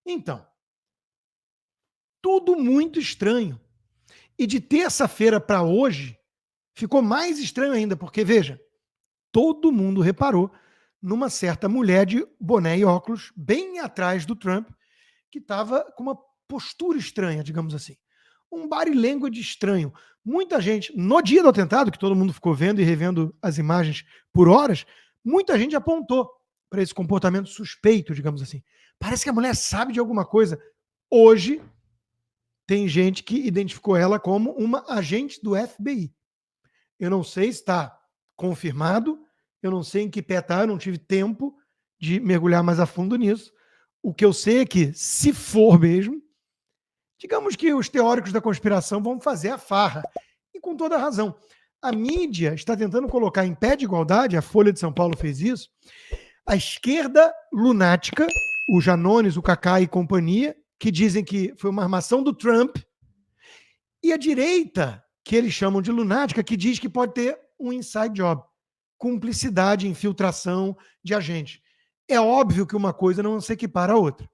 Então, tudo muito estranho. E de terça-feira para hoje, ficou mais estranho ainda, porque, veja, todo mundo reparou numa certa mulher de boné e óculos, bem atrás do Trump, que estava com uma postura estranha, digamos assim. Um body language estranho. Muita gente, no dia do atentado, que todo mundo ficou vendo e revendo as imagens por horas, muita gente apontou para esse comportamento suspeito, digamos assim. Parece que a mulher sabe de alguma coisa. Hoje, tem gente que identificou ela como uma agente do FBI. Eu não sei se está confirmado, eu não sei em que pé está, eu não tive tempo de mergulhar mais a fundo nisso. O que eu sei é que, se for mesmo, digamos que os teóricos da conspiração vão fazer a farra. E com toda razão. A mídia está tentando colocar em pé de igualdade, a Folha de São Paulo fez isso, a esquerda lunática, o Janones, o Kaká e companhia, que dizem que foi uma armação do Trump, e a direita, que eles chamam de lunática, que diz que pode ter um inside job, cumplicidade, infiltração de agentes. É óbvio que uma coisa não se equipara à outra.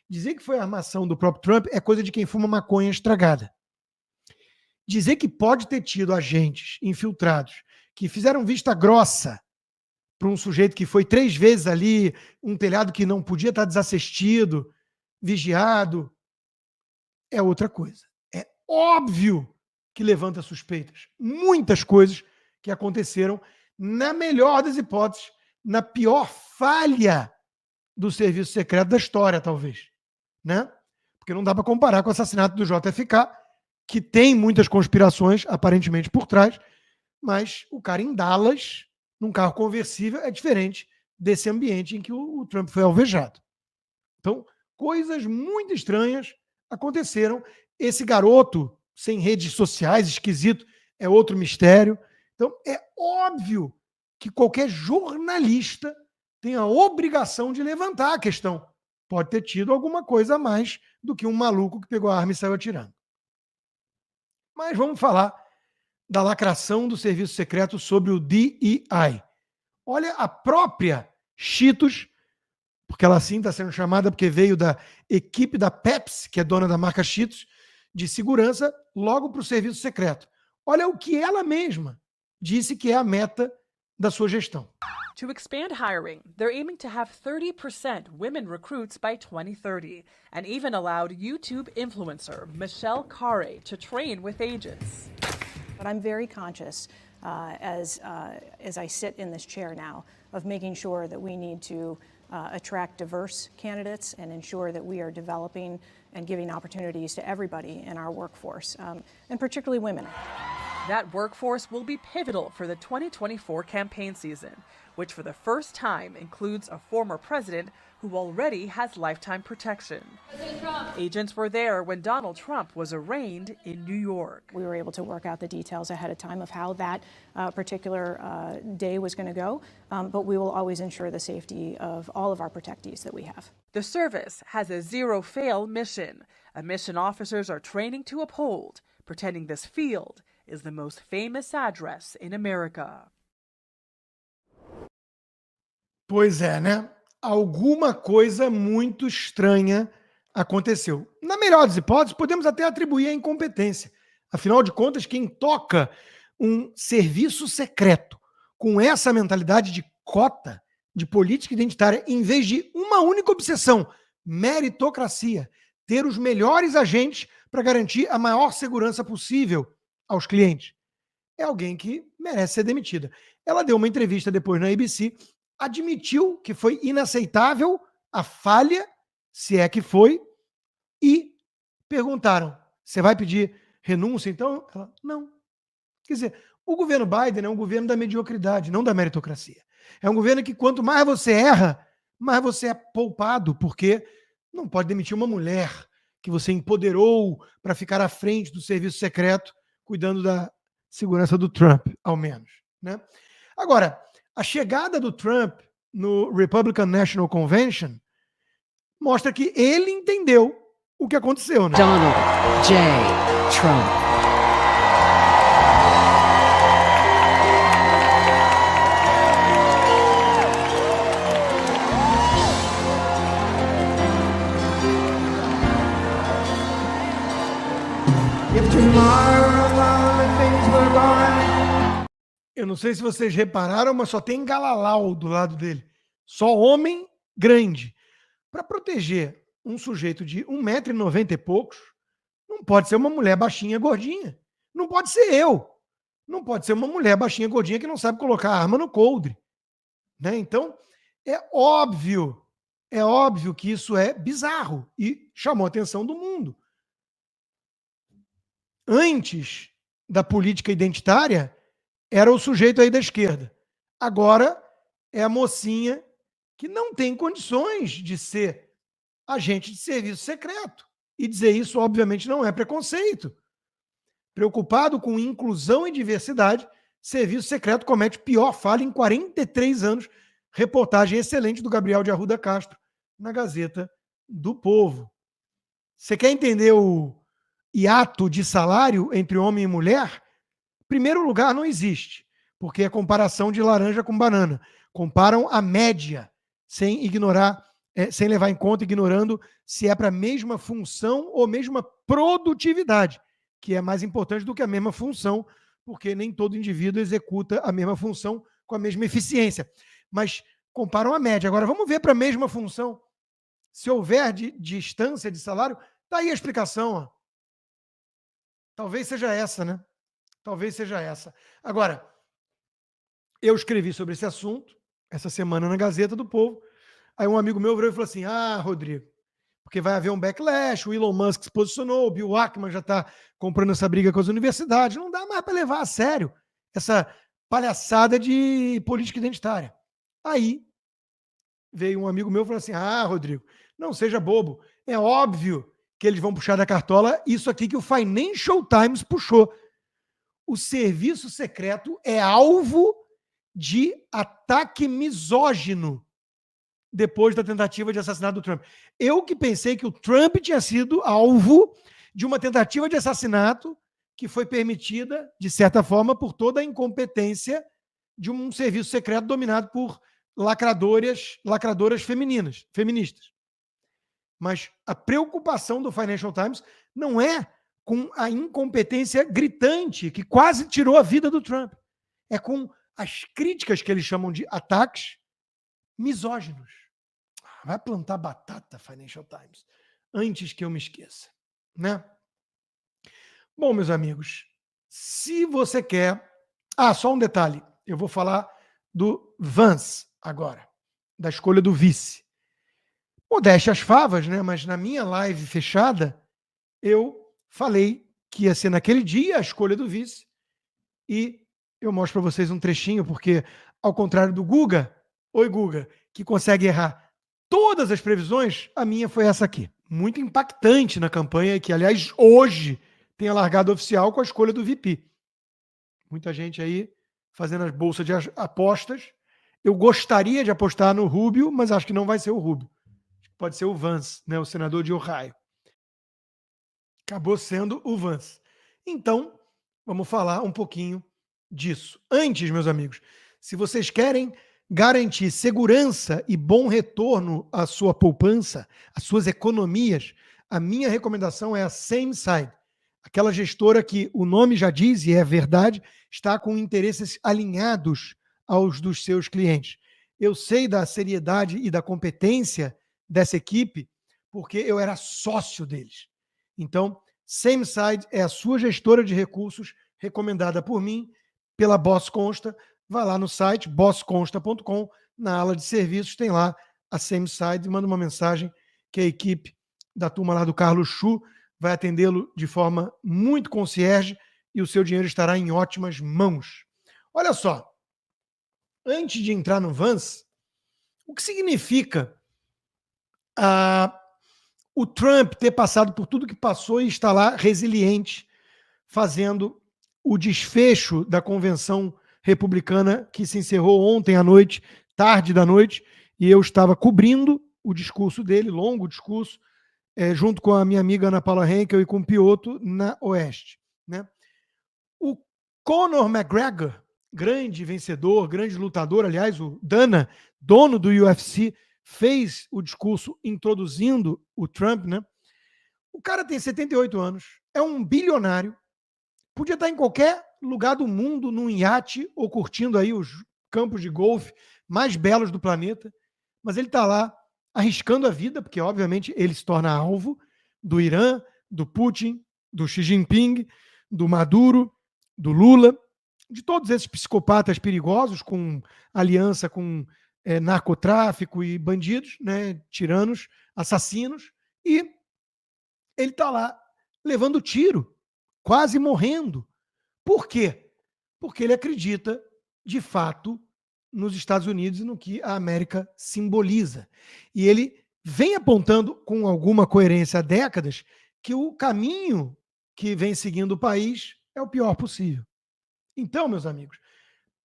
Dizer que foi a armação do próprio Trump é coisa de quem fuma maconha estragada. Dizer que pode ter tido agentes infiltrados que fizeram vista grossa para um sujeito que foi 3 vezes ali, um telhado que não podia estar desassistido, vigiado, é outra coisa. É óbvio que levanta suspeitas. Muitas coisas que aconteceram, na melhor das hipóteses, na pior falha do serviço secreto da história, talvez. Né? Porque não dá para comparar com o assassinato do JFK, que tem muitas conspirações, aparentemente, por trás, mas o cara em Dallas, num carro conversível, é diferente desse ambiente em que o Trump foi alvejado. Então, coisas muito estranhas aconteceram. Esse garoto, sem redes sociais, esquisito, é outro mistério. Então, é óbvio que qualquer jornalista tem a obrigação de levantar a questão. Pode ter tido alguma coisa a mais do que um maluco que pegou a arma e saiu atirando. Mas vamos falar da lacração do serviço secreto sobre o DEI. Olha, a própria Cheetos, porque ela sim está sendo chamada porque veio da equipe da Pepsi, que é dona da marca Cheetos, de segurança, logo para o serviço secreto. Olha o que ela mesma disse que é a meta da sua gestão. To expand hiring, they're aiming to have 30% women recruits by 2030, and even allowed YouTube influencer Michelle Khare to train with agents. But I'm very conscious, as I sit in this chair now, of making sure that we need to attract diverse candidates and ensure that we are developing and giving opportunities to everybody in our workforce, and particularly women. That workforce will be pivotal for the 2024 campaign season, which for the first time includes a former president who already has lifetime protection. Agents were there when Donald Trump was arraigned in New York. We were able to work out the details ahead of time of how that particular day was going to go, but we will always ensure the safety of all of our protectees that we have. The service has a zero-fail mission, a mission officers are training to uphold, pretending this field is the most famous address in America. Pois é, né? Alguma coisa muito estranha aconteceu. Na melhor das hipóteses, podemos até atribuir a incompetência. Afinal de contas, quem toca um serviço secreto com essa mentalidade de cota, de política identitária, em vez de uma única obsessão, meritocracia, ter os melhores agentes para garantir a maior segurança possível aos clientes, é alguém que merece ser demitida. Ela deu uma entrevista depois na ABC, admitiu que foi inaceitável a falha, se é que foi, e perguntaram, você vai pedir renúncia então? Ela, não. Quer dizer, o governo Biden é um governo da mediocridade, não da meritocracia. É um governo que quanto mais você erra, mais você é poupado, porque não pode demitir uma mulher que você empoderou para ficar à frente do serviço secreto, cuidando da segurança do Trump, ao menos. Né? Agora, a chegada do Trump no Republican National Convention mostra que ele entendeu o que aconteceu. Né? Donald J. Trump. Eu não sei se vocês repararam, mas só tem Galalau do lado dele. Só homem grande. Para proteger um sujeito de 1,90 m e poucos, não pode ser uma mulher baixinha, gordinha. Não pode ser eu. Não pode ser uma mulher baixinha, gordinha que não sabe colocar a arma no coldre. Né? Então, é óbvio que isso é bizarro e chamou a atenção do mundo. Antes da política identitária, era o sujeito aí da esquerda. Agora é a mocinha que não tem condições de ser agente de serviço secreto. E dizer isso, obviamente, não é preconceito. Preocupado com inclusão e diversidade, Serviço Secreto comete pior falha em 43 anos. Reportagem excelente do Gabriel de Arruda Castro, na Gazeta do Povo. Você quer entender o hiato de salário entre homem e mulher? Primeiro lugar, não existe, porque é comparação de laranja com banana. Comparam a média, sem ignorar, sem levar em conta, ignorando se é para a mesma função ou mesma produtividade, que é mais importante do que a mesma função, porque nem todo indivíduo executa a mesma função com a mesma eficiência. Mas comparam a média. Agora, vamos ver para a mesma função. Se houver distância de salário, está aí a explicação. Ó. Talvez seja essa, né? Talvez seja essa. Agora, eu escrevi sobre esse assunto essa semana na Gazeta do Povo. Aí um amigo meu virou e falou assim, Rodrigo, porque vai haver um backlash, o Elon Musk se posicionou, o Bill Ackman já está comprando essa briga com as universidades. Não dá mais para levar a sério essa palhaçada de política identitária. Aí veio um amigo meu e falou assim, Rodrigo, não seja bobo. É óbvio que eles vão puxar da cartola isso aqui que o Financial Times puxou. O serviço secreto é alvo de ataque misógino depois da tentativa de assassinato do Trump. Eu que pensei que o Trump tinha sido alvo de uma tentativa de assassinato que foi permitida, de certa forma, por toda a incompetência de um serviço secreto dominado por lacradoras feministas. Mas a preocupação do Financial Times não é com a incompetência gritante que quase tirou a vida do Trump. É com as críticas que eles chamam de ataques misóginos. Vai plantar batata, Financial Times, antes que eu me esqueça. Né? Bom, meus amigos, se você quer... só um detalhe. Eu vou falar do Vance agora, da escolha do vice. Modéstia às favas, né? Mas na minha live fechada, eu falei que ia ser naquele dia a escolha do vice e eu mostro para vocês um trechinho, porque ao contrário do Guga, oi Guga, que consegue errar todas as previsões, a minha foi essa aqui. Muito impactante na campanha, que aliás hoje tem a largada oficial com a escolha do VP. Muita gente aí fazendo as bolsas de apostas. Eu gostaria de apostar no Rubio, mas acho que não vai ser o Rubio. Pode ser o Vance, né, o senador de Ohio. Acabou sendo o Vance. Então, vamos falar um pouquinho disso. Antes, meus amigos, se vocês querem garantir segurança e bom retorno à sua poupança, às suas economias, a minha recomendação é a SameSide, aquela gestora que o nome já diz, e é verdade, está com interesses alinhados aos dos seus clientes. Eu sei da seriedade e da competência dessa equipe, porque eu era sócio deles. Então, SameSide é a sua gestora de recursos recomendada por mim, pela Boss Consta. Vai lá no site bossconsta.com, na ala de serviços tem lá a SameSide, manda uma mensagem que a equipe da turma lá do Carlos Chu vai atendê-lo de forma muito concierge e o seu dinheiro estará em ótimas mãos. Olha só, antes de entrar no Vance, o que significa o Trump ter passado por tudo que passou e estar lá resiliente, fazendo o desfecho da convenção republicana que se encerrou ontem à noite, tarde da noite, e eu estava cobrindo o discurso dele, longo discurso, junto com a minha amiga Ana Paula Henkel e com o Piotr na Oeste. Né? O Conor McGregor, grande vencedor, grande lutador, aliás, o Dana, dono do UFC, fez o discurso introduzindo o Trump, né? O cara tem 78 anos, é um bilionário, Podia estar em qualquer lugar do mundo, num iate, ou curtindo aí os campos de golfe mais belos do planeta, mas ele está lá arriscando a vida, porque obviamente ele se torna alvo do Irã, do Putin, do Xi Jinping, do Maduro, do Lula, de todos esses psicopatas perigosos com aliança com narcotráfico e bandidos, né, tiranos, assassinos, e ele está lá levando tiro, quase morrendo. Por quê? Porque ele acredita, de fato, nos Estados Unidos e no que a América simboliza. E ele vem apontando com alguma coerência há décadas que o caminho que vem seguindo o país é o pior possível. Então, meus amigos,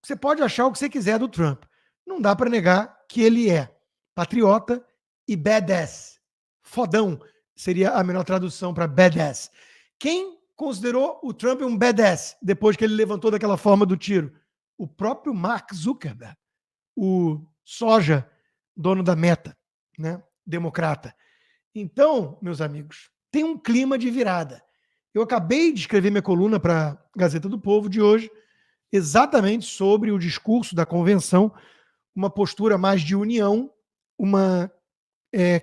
você pode achar o que você quiser do Trump. Não dá para negar que ele é patriota e badass. Fodão seria a melhor tradução para badass. Quem considerou o Trump um badass depois que ele levantou daquela forma do tiro? O próprio Mark Zuckerberg, o soja, dono da Meta, né? Democrata. Então, meus amigos, tem um clima de virada. Eu acabei de escrever minha coluna para a Gazeta do Povo de hoje, exatamente sobre o discurso da convenção, uma postura mais de união, uma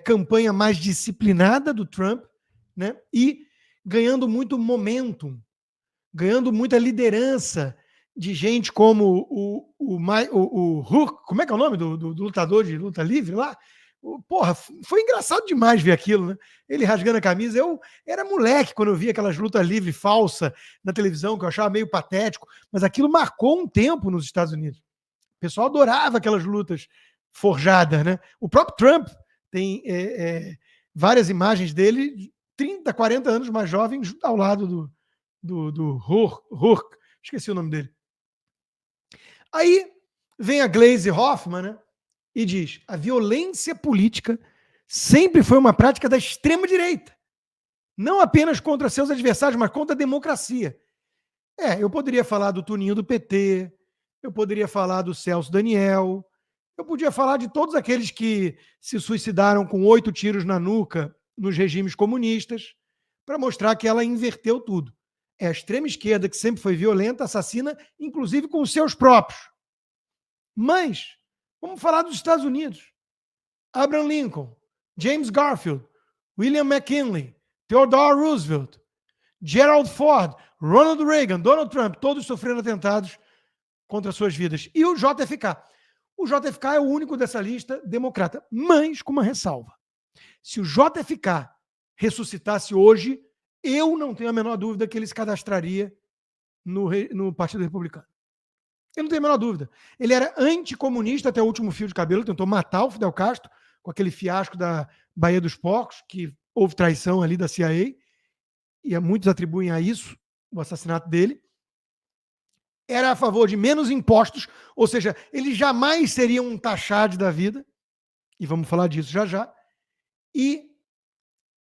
campanha mais disciplinada do Trump, né? E ganhando muito momentum, ganhando muita liderança de gente como o Hulk, como é que é o nome do lutador de luta livre lá? Porra, foi engraçado demais ver aquilo, né? Ele rasgando a camisa. Eu era moleque quando eu via aquelas lutas livres falsas na televisão, que eu achava meio patético, mas aquilo marcou um tempo nos Estados Unidos. O pessoal adorava aquelas lutas forjadas, né? O próprio Trump tem várias imagens dele, 30, 40 anos mais jovem, ao lado do Hulk. Esqueci o nome dele. Aí vem a Gleisi Hoffmann, né? E diz: a violência política sempre foi uma prática da extrema-direita, não apenas contra seus adversários, mas contra a democracia. Eu poderia falar do Tuninho do PT, eu poderia falar do Celso Daniel, eu podia falar de todos aqueles que se suicidaram com 8 tiros na nuca nos regimes comunistas, para mostrar que ela inverteu tudo. É a extrema-esquerda que sempre foi violenta, assassina, inclusive com os seus próprios. Mas vamos falar dos Estados Unidos. Abraham Lincoln, James Garfield, William McKinley, Theodore Roosevelt, Gerald Ford, Ronald Reagan, Donald Trump, todos sofrendo atentados contra suas vidas. E o JFK. O JFK é o único dessa lista democrata, mas com uma ressalva. Se o JFK ressuscitasse hoje, eu não tenho a menor dúvida que ele se cadastraria no Partido Republicano. Eu não tenho a menor dúvida. Ele era anticomunista até o último fio de cabelo, tentou matar o Fidel Castro com aquele fiasco da Baía dos Porcos, que houve traição ali da CIA, e muitos atribuem a isso o assassinato dele. Era a favor de menos impostos, ou seja, ele jamais seria um taxade da vida, e vamos falar disso já já, e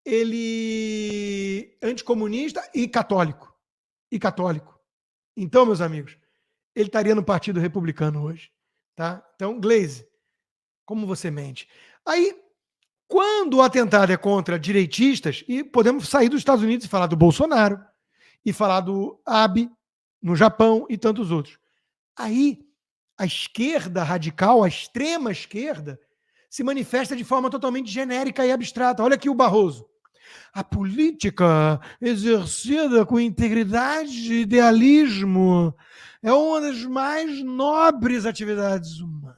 ele anticomunista e católico. Então, meus amigos, ele estaria no Partido Republicano hoje, tá? Então, Gleisi, como você mente? Aí, quando o atentado é contra direitistas, e podemos sair dos Estados Unidos e falar do Bolsonaro, e falar do Abe no Japão e tantos outros. Aí, a esquerda radical, a extrema esquerda, se manifesta de forma totalmente genérica e abstrata. Olha aqui o Barroso. A política exercida com integridade e idealismo é uma das mais nobres atividades humanas.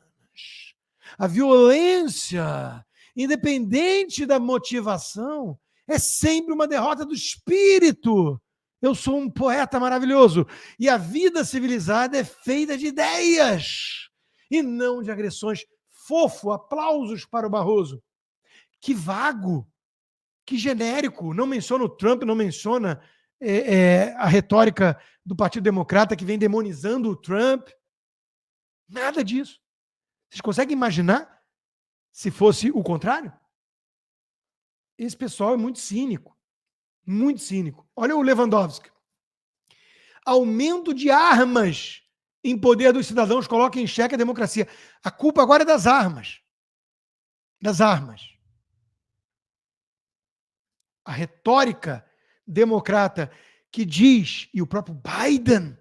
A violência, independente da motivação, é sempre uma derrota do espírito. Eu sou um poeta maravilhoso. E a vida civilizada é feita de ideias e não de agressões. Fofo, aplausos para o Barroso. Que vago, que genérico. Não menciona o Trump, não menciona a retórica do Partido Democrata que vem demonizando o Trump. Nada disso. Vocês conseguem imaginar se fosse o contrário? Esse pessoal é muito cínico. Muito cínico. Olha o Lewandowski. Aumento de armas em poder dos cidadãos coloca em xeque a democracia. A culpa agora é das armas. Das armas. A retórica democrata que diz, e o próprio Biden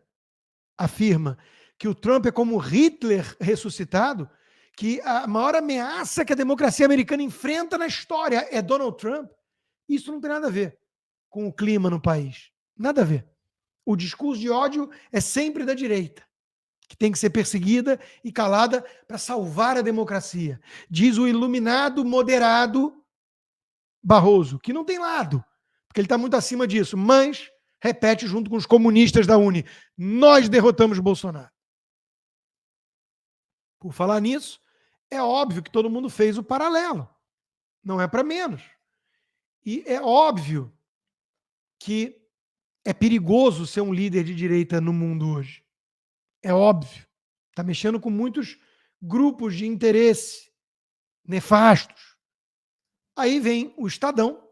afirma, que o Trump é como Hitler ressuscitado, que a maior ameaça que a democracia americana enfrenta na história é Donald Trump, isso não tem nada a ver com o clima no país. Nada a ver. O discurso de ódio é sempre da direita, que tem que ser perseguida e calada para salvar a democracia. Diz o iluminado moderado Barroso, que não tem lado, porque ele está muito acima disso, mas repete junto com os comunistas da Uni: nós derrotamos Bolsonaro. Por falar nisso, é óbvio que todo mundo fez o paralelo. Não é para menos. E é óbvio que é perigoso ser um líder de direita no mundo hoje. É óbvio. Está mexendo com muitos grupos de interesse nefastos. Aí vem o Estadão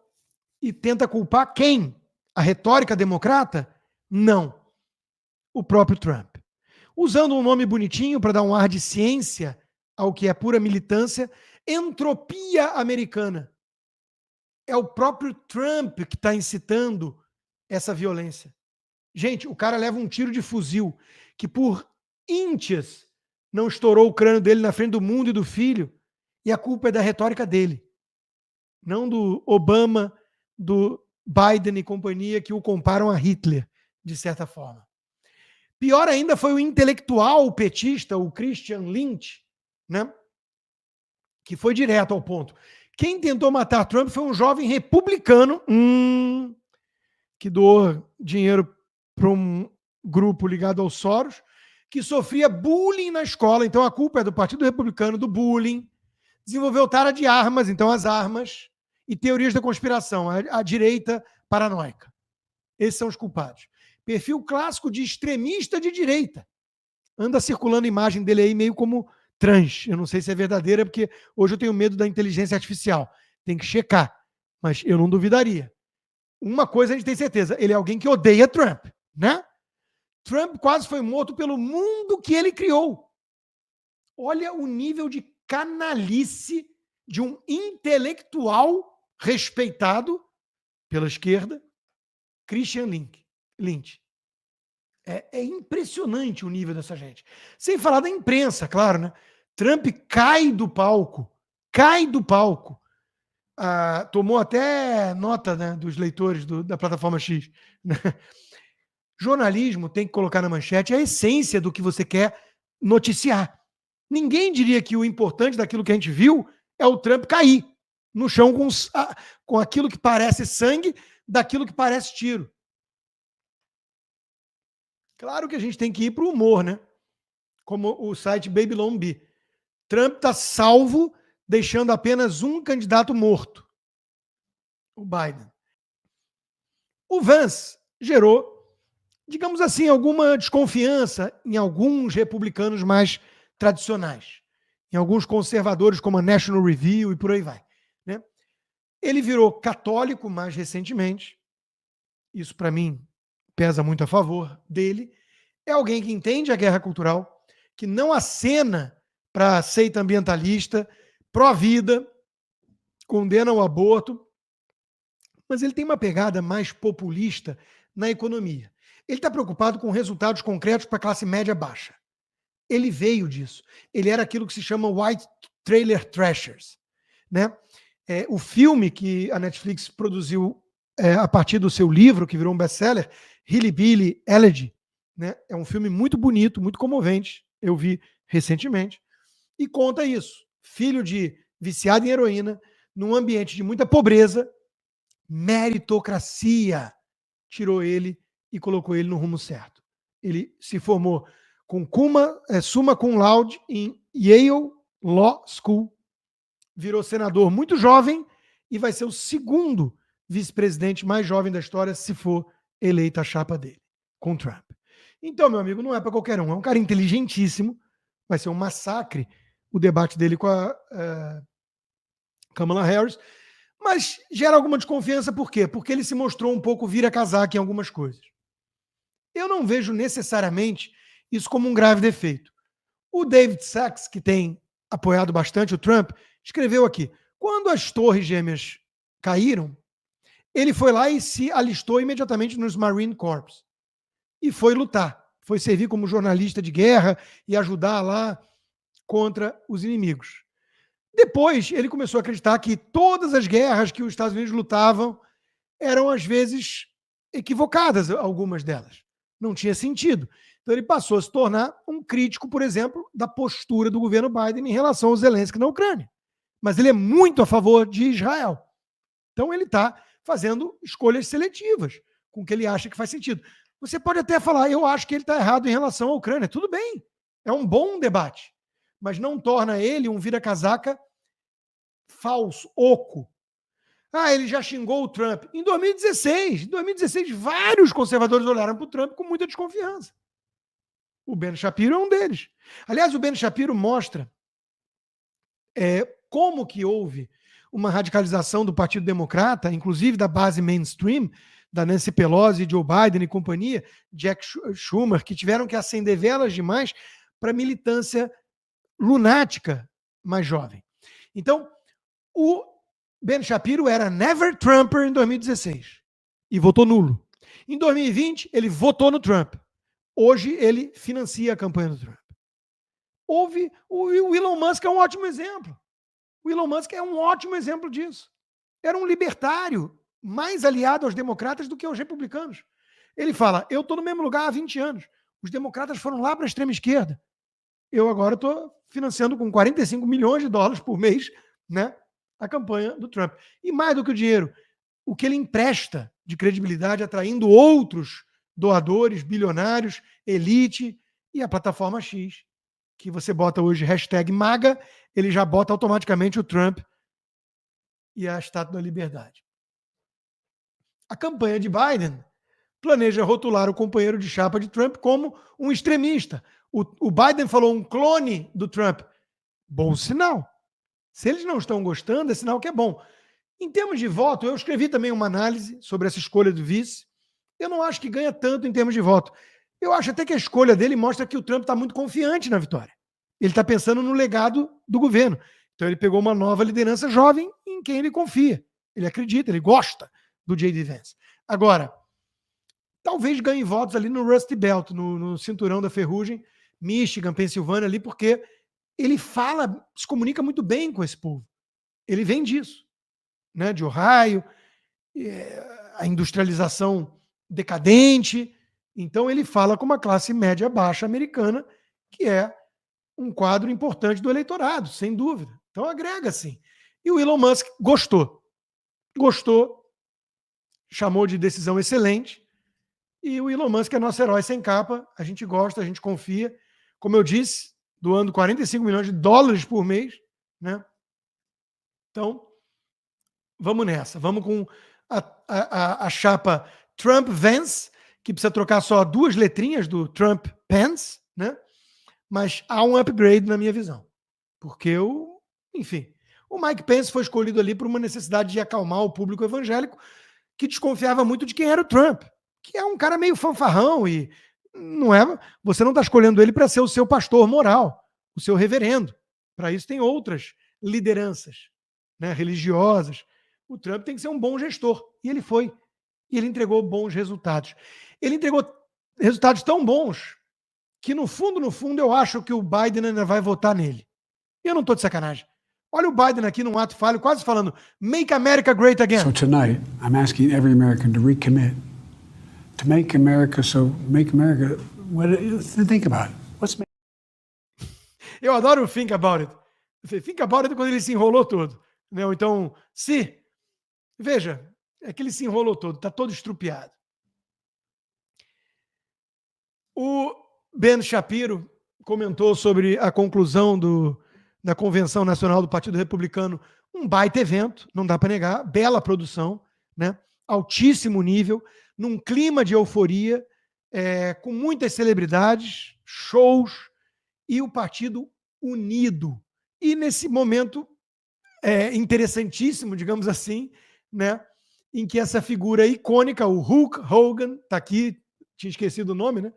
e tenta culpar quem? A retórica democrata? Não. O próprio Trump. Usando um nome bonitinho para dar um ar de ciência ao que é pura militância, entropia americana. É o próprio Trump que está incitando essa violência. Gente, o cara leva um tiro de fuzil que por ínchias não estourou o crânio dele na frente do mundo e do filho, e a culpa é da retórica dele. Não do Obama, do Biden e companhia, que o comparam a Hitler, de certa forma. Pior ainda foi o intelectual petista, o Christian Lynch, né? Que foi direto ao ponto. Quem tentou matar Trump foi um jovem republicano que doou dinheiro para um grupo ligado ao Soros, que sofria bullying na escola. Então a culpa é do Partido Republicano, do bullying. Desenvolveu tara de armas, então as armas, e teorias da conspiração, a direita paranoica. Esses são os culpados. Perfil clássico de extremista de direita. Anda circulando imagem dele aí meio como trans. Eu não sei se é verdadeira, porque hoje eu tenho medo da inteligência artificial. Tem que checar. Mas eu não duvidaria. Uma coisa a gente tem certeza, ele é alguém que odeia Trump, né? Trump quase foi morto pelo mundo que ele criou. Olha o nível de canalice de um intelectual respeitado pela esquerda, Christian Lynch. É impressionante o nível dessa gente. Sem falar da imprensa, claro, né? Trump cai do palco. Tomou até nota, né, dos leitores da plataforma X. Jornalismo tem que colocar na manchete a essência do que você quer noticiar. Ninguém diria que o importante daquilo que a gente viu é o Trump cair no chão com aquilo que parece sangue, daquilo que parece tiro. Claro que a gente tem que ir para o humor, né? Como o site Babylon Bee. Trump está salvo, deixando apenas um candidato morto. O Biden. O Vance gerou, digamos assim, alguma desconfiança em alguns republicanos mais tradicionais. Em alguns conservadores, como a National Review e por aí vai. Né? Ele virou católico mais recentemente. Isso, para mim, pesa muito a favor dele. É alguém que entende a guerra cultural, que não acena para a seita ambientalista, pró-vida, condena o aborto, mas ele tem uma pegada mais populista na economia. Ele está preocupado com resultados concretos para a classe média baixa. Ele veio disso. Ele era aquilo que se chama White Trailer Trashers. Né? O filme que a Netflix produziu a partir do seu livro, que virou um best-seller, Hillbilly Elegy, né? É um filme muito bonito, muito comovente, eu vi recentemente, e conta isso. Filho de viciado em heroína, num ambiente de muita pobreza, meritocracia tirou ele e colocou ele no rumo certo. Ele se formou com summa cum laude em Yale Law School, virou senador muito jovem e vai ser o segundo vice-presidente mais jovem da história se for eleita a chapa dele, com Trump. Então, meu amigo, não é para qualquer um. É um cara inteligentíssimo. Vai ser um massacre o debate dele com a Kamala Harris. Mas gera alguma desconfiança, por quê? Porque ele se mostrou um pouco vira-casaca em algumas coisas. Eu não vejo necessariamente isso como um grave defeito. O David Sachs, que tem apoiado bastante o Trump, escreveu aqui: quando as torres gêmeas caíram, ele foi lá e se alistou imediatamente nos Marine Corps. E foi lutar. Foi servir como jornalista de guerra e ajudar lá contra os inimigos. Depois, ele começou a acreditar que todas as guerras que os Estados Unidos lutavam eram, às vezes, equivocadas, algumas delas. Não tinha sentido. Então, ele passou a se tornar um crítico, por exemplo, da postura do governo Biden em relação ao Zelensky na Ucrânia. Mas ele é muito a favor de Israel. Então, ele está fazendo escolhas seletivas com o que ele acha que faz sentido. Você pode até falar, eu acho que ele está errado em relação à Ucrânia. Tudo bem, é um bom debate, mas não torna ele um vira-casaca falso, oco. Ele já xingou o Trump. Em 2016, vários conservadores olharam para o Trump com muita desconfiança. O Ben Shapiro é um deles. Aliás, o Ben Shapiro mostra como que houve uma radicalização do Partido Democrata, inclusive da base mainstream, da Nancy Pelosi, Joe Biden e companhia, Jack Schumer, que tiveram que acender velas demais para a militância lunática mais jovem. Então, o Ben Shapiro era never Trumper em 2016 e votou nulo. Em 2020, ele votou no Trump. Hoje, ele financia a campanha do Trump. O Elon Musk é um ótimo exemplo. O Elon Musk é um ótimo exemplo disso. Era um libertário mais aliado aos democratas do que aos republicanos. Ele fala, eu estou no mesmo lugar há 20 anos. Os democratas foram lá para a extrema esquerda. Eu agora estou financiando com 45 milhões de dólares por mês, né, a campanha do Trump. E mais do que o dinheiro, o que ele empresta de credibilidade, atraindo outros doadores, bilionários, elite e a plataforma X, que você bota hoje #MAGA, ele já bota automaticamente o Trump e a Estátua da Liberdade. A campanha de Biden planeja rotular o companheiro de chapa de Trump como um extremista. O Biden falou um clone do Trump. Bom sinal. Se eles não estão gostando, é sinal que é bom. Em termos de voto, eu escrevi também uma análise sobre essa escolha do vice. Eu não acho que ganha tanto em termos de voto. Eu acho até que a escolha dele mostra que o Trump está muito confiante na vitória. Ele está pensando no legado do governo. Então ele pegou uma nova liderança jovem em quem ele confia. Ele acredita, ele gosta do J.D. Vance. Agora, talvez ganhe votos ali no Rust Belt, no cinturão da ferrugem, Michigan, Pensilvânia ali, porque ele fala, se comunica muito bem com esse povo. Ele vem disso, né? De Ohio, a industrialização decadente. Então ele fala com uma classe média baixa americana, que é um quadro importante do eleitorado, sem dúvida. Então agrega sim. E o Elon Musk gostou, chamou de decisão excelente. E o Elon Musk é nosso herói sem capa. A gente gosta, a gente confia. Como eu disse, doando 45 milhões de dólares por mês, né? Então, vamos nessa. Vamos com a chapa Trump-Vance, que precisa trocar só 2 letrinhas do Trump-Pence, né? Mas há um upgrade na minha visão. Porque o Mike Pence foi escolhido ali por uma necessidade de acalmar o público evangélico que desconfiava muito de quem era o Trump, que é um cara meio fanfarrão e você não está escolhendo ele para ser o seu pastor moral, o seu reverendo. Para isso tem outras lideranças, né, religiosas. O Trump tem que ser um bom gestor. E ele foi. E ele entregou bons resultados. Ele entregou resultados tão bons que, no fundo, eu acho que o Biden ainda vai votar nele. E eu não estou de sacanagem. Olha o Biden aqui num ato falho, quase falando Make America Great Again. So tonight, I'm asking every American to recommit to make America, think about it. Eu adoro o think about it. Think about it quando ele se enrolou todo. Né? Então, veja, é que ele se enrolou todo, está todo estrupiado. O Ben Shapiro comentou sobre a conclusão da Convenção Nacional do Partido Republicano, um baita evento, não dá para negar, bela produção, né? Altíssimo nível, num clima de euforia, com muitas celebridades, shows, e o partido unido. E nesse momento interessantíssimo, digamos assim, né? Em que essa figura icônica, o Hulk Hogan, está aqui, tinha esquecido o nome, né?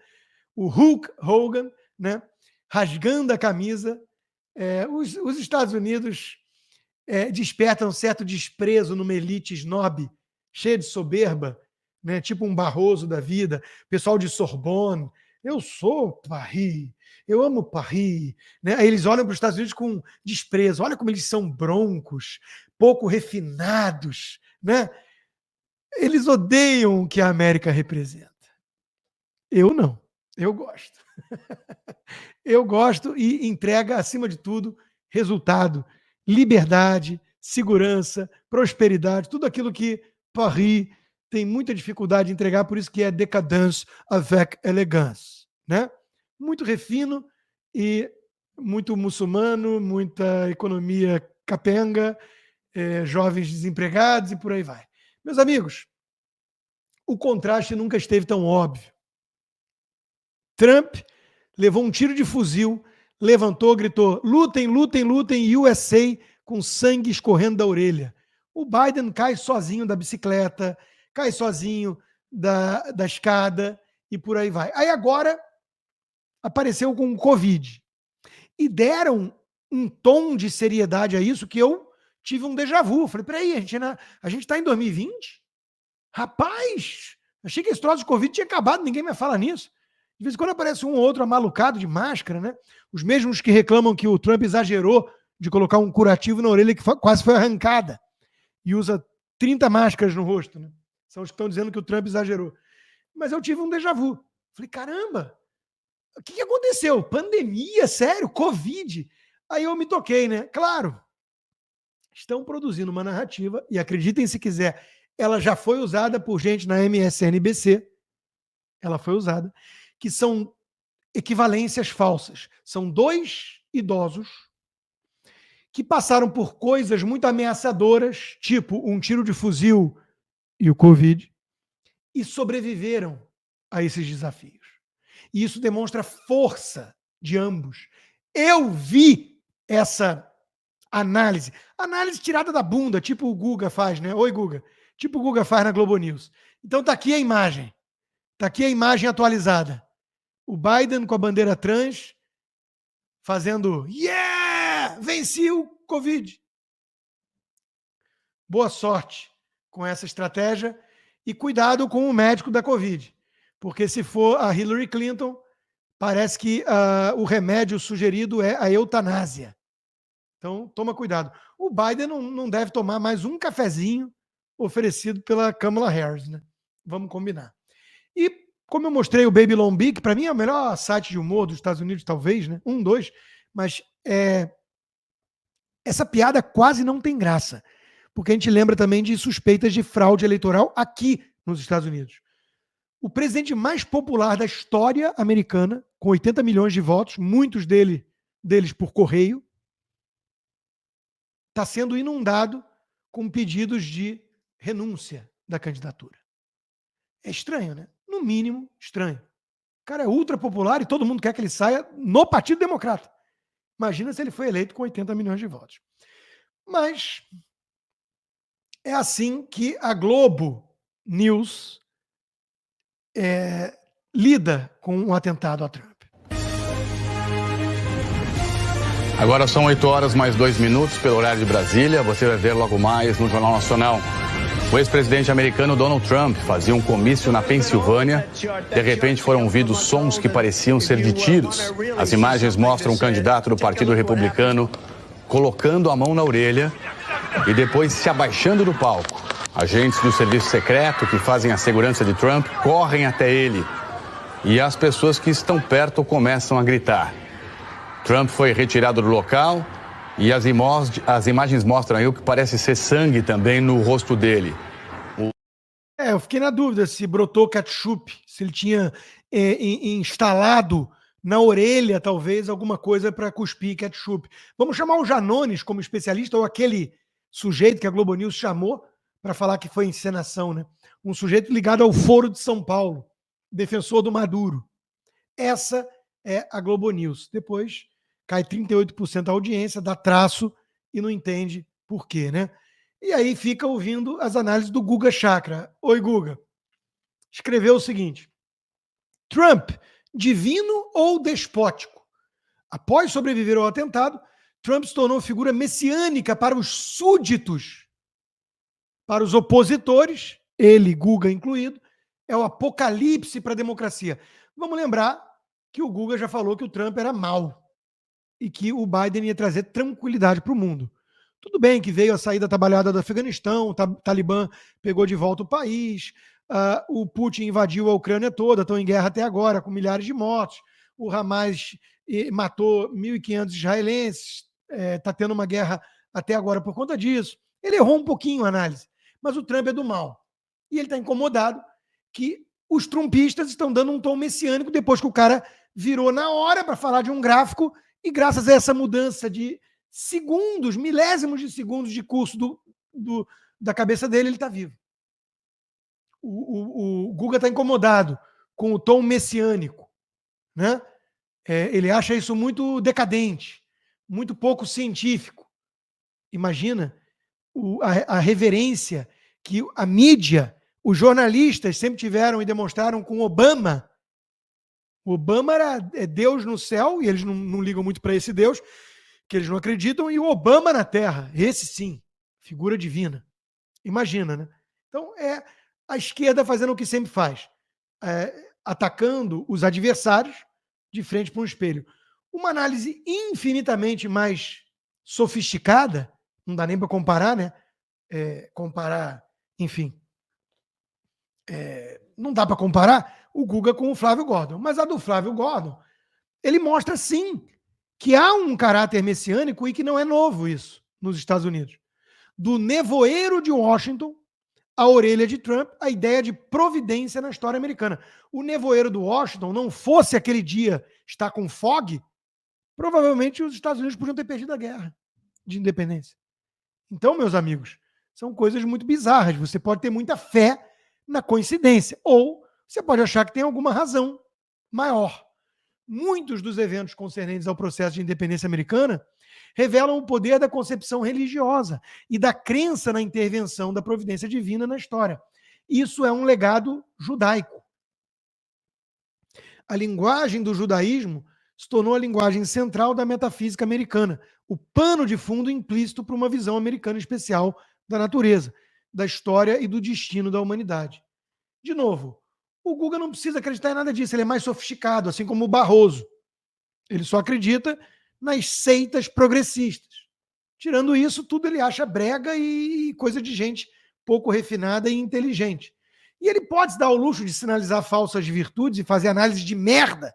O Hulk Hogan, né? Rasgando a camisa. Os Estados Unidos despertam um certo desprezo numa elite snob cheia de soberba, né? Tipo um Barroso da vida, pessoal de Sorbonne. Eu sou Paris, eu amo Paris. Né? Aí eles olham para os Estados Unidos com desprezo. Olha como eles são broncos, pouco refinados. Né? Eles odeiam o que a América representa. Eu não. Eu gosto. Eu gosto e entrega, acima de tudo, resultado, liberdade, segurança, prosperidade, tudo aquilo que Paris tem muita dificuldade de entregar, por isso que é décadence avec élégance, né? Muito refino e muito muçulmano, muita economia capenga, jovens desempregados e por aí vai. Meus amigos, o contraste nunca esteve tão óbvio. Trump levou um tiro de fuzil, levantou, gritou: lutem, lutem, lutem, USA, com sangue escorrendo da orelha. O Biden cai sozinho da bicicleta, cai sozinho da escada e por aí vai. Aí agora apareceu com o Covid. E deram um tom de seriedade a isso que eu tive um déjà vu. Falei, peraí, a gente está em 2020? Rapaz, achei que esse troço de Covid tinha acabado, ninguém me fala nisso. De vez em quando aparece um ou outro amalucado de máscara, né? Os mesmos que reclamam que o Trump exagerou de colocar um curativo na orelha que quase foi arrancada e usa 30 máscaras no rosto, né? São os que estão dizendo que o Trump exagerou. Mas eu tive um déjà vu. Falei, caramba, o que aconteceu? Pandemia, sério? Covid? Aí eu me toquei, né? Claro, estão produzindo uma narrativa, e acreditem se quiser, ela já foi usada por gente na MSNBC, ela foi usada, que são equivalências falsas. São dois idosos que passaram por coisas muito ameaçadoras, tipo um tiro de fuzil e o Covid, e sobreviveram a esses desafios. E isso demonstra a força de ambos. Eu vi essa análise tirada da bunda, tipo o Guga faz, né? Oi, Guga. Tipo o Guga faz na Globo News. Então tá aqui a imagem. Tá aqui a imagem atualizada. O Biden com a bandeira trans fazendo yeah! Venci o Covid. Boa sorte com essa estratégia e cuidado com o médico da Covid. Porque se for a Hillary Clinton, parece que o remédio sugerido é a eutanásia. Então, toma cuidado. O Biden não deve tomar mais um cafezinho oferecido pela Kamala Harris, né? Vamos combinar. E como eu mostrei o Babylon Bee, que para mim é o melhor site de humor dos Estados Unidos, talvez, né? 2, mas essa piada quase não tem graça, porque a gente lembra também de suspeitas de fraude eleitoral aqui nos Estados Unidos. O presidente mais popular da história americana, com 80 milhões de votos, muitos deles por correio, está sendo inundado com pedidos de renúncia da candidatura. É estranho, né? No mínimo, estranho. O cara é ultra popular e todo mundo quer que ele saia no Partido Democrata. Imagina se ele foi eleito com 80 milhões de votos. Mas é assim que a Globo News lida com um atentado a Trump. Agora são 8 horas mais 2 minutos pelo horário de Brasília. Você vai ver logo mais no Jornal Nacional. O ex-presidente americano Donald Trump fazia um comício na Pensilvânia. De repente foram ouvidos sons que pareciam ser de tiros. As imagens mostram um candidato do Partido Republicano colocando a mão na orelha e depois se abaixando do palco. Agentes do serviço secreto que fazem a segurança de Trump correm até ele. E as pessoas que estão perto começam a gritar. Trump foi retirado do local e as imagens mostram aí o que parece ser sangue também no rosto dele. Eu fiquei na dúvida se brotou ketchup, se ele tinha instalado na orelha, talvez, alguma coisa para cuspir ketchup. Vamos chamar o Janones como especialista, ou aquele sujeito que a Globo News chamou para falar que foi encenação, né? Um sujeito ligado ao Foro de São Paulo, defensor do Maduro. Essa é a Globo News. Depois cai 38% da audiência, dá traço e não entende por quê, né? E aí fica ouvindo as análises do Guga Chakra. Oi, Guga. Escreveu o seguinte: Trump, divino ou despótico? Após sobreviver ao atentado, Trump se tornou figura messiânica para os súditos, para os opositores ele, Guga incluído, é o apocalipse para a democracia. Vamos lembrar que o Guga já falou que o Trump era mau e que o Biden ia trazer tranquilidade para o mundo. Tudo bem que veio a saída trabalhada do Afeganistão, o Talibã pegou de volta o país, o Putin invadiu a Ucrânia toda, estão em guerra até agora, com milhares de mortos, o Hamas matou 1.500 israelenses, está tendo uma guerra até agora por conta disso. Ele errou um pouquinho a análise, mas o Trump é do mal. E ele está incomodado que os trumpistas estão dando um tom messiânico depois que o cara virou na hora para falar de um gráfico e graças a essa mudança de segundos, milésimos de segundos de curso da cabeça dele, ele está vivo. O Guga está incomodado com o tom messiânico, né? Ele acha isso muito decadente, muito pouco científico. Imagina a reverência que a mídia, os jornalistas sempre tiveram e demonstraram com Obama. O Obama era Deus no céu, e eles não ligam muito para esse Deus, que eles não acreditam, e o Obama na Terra, esse sim, figura divina. Imagina, né? Então, é a esquerda fazendo o que sempre faz, atacando os adversários de frente para um espelho. Uma análise infinitamente mais sofisticada, não dá nem para comparar, né? Comparar, enfim, não dá para comparar o Guga com o Flávio Gordon, mas a do Flávio Gordon, ele mostra sim que há um caráter messiânico e que não é novo isso nos Estados Unidos. Do nevoeiro de Washington à orelha de Trump, a ideia de providência na história americana. O nevoeiro do Washington não fosse aquele dia estar com fog, provavelmente os Estados Unidos podiam ter perdido a guerra de independência. Então, meus amigos, são coisas muito bizarras. Você pode ter muita fé na coincidência, ou você pode achar que tem alguma razão maior. Muitos dos eventos concernentes ao processo de independência americana revelam o poder da concepção religiosa e da crença na intervenção da providência divina na história. Isso é um legado judaico. A linguagem do judaísmo se tornou a linguagem central da metafísica americana, o pano de fundo implícito para uma visão americana especial da natureza, da história e do destino da humanidade. De novo, o Guga não precisa acreditar em nada disso, ele é mais sofisticado, assim como o Barroso. Ele só acredita nas seitas progressistas. Tirando isso, tudo ele acha brega e coisa de gente pouco refinada e inteligente. E ele pode se dar ao luxo de sinalizar falsas virtudes e fazer análise de merda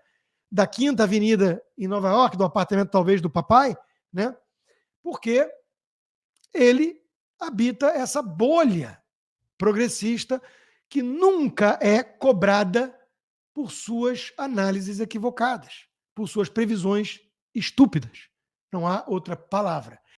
da Quinta Avenida em Nova York, do apartamento talvez do papai, né? Porque ele habita essa bolha progressista que nunca é cobrada por suas análises equivocadas, por suas previsões estúpidas. Não há outra palavra.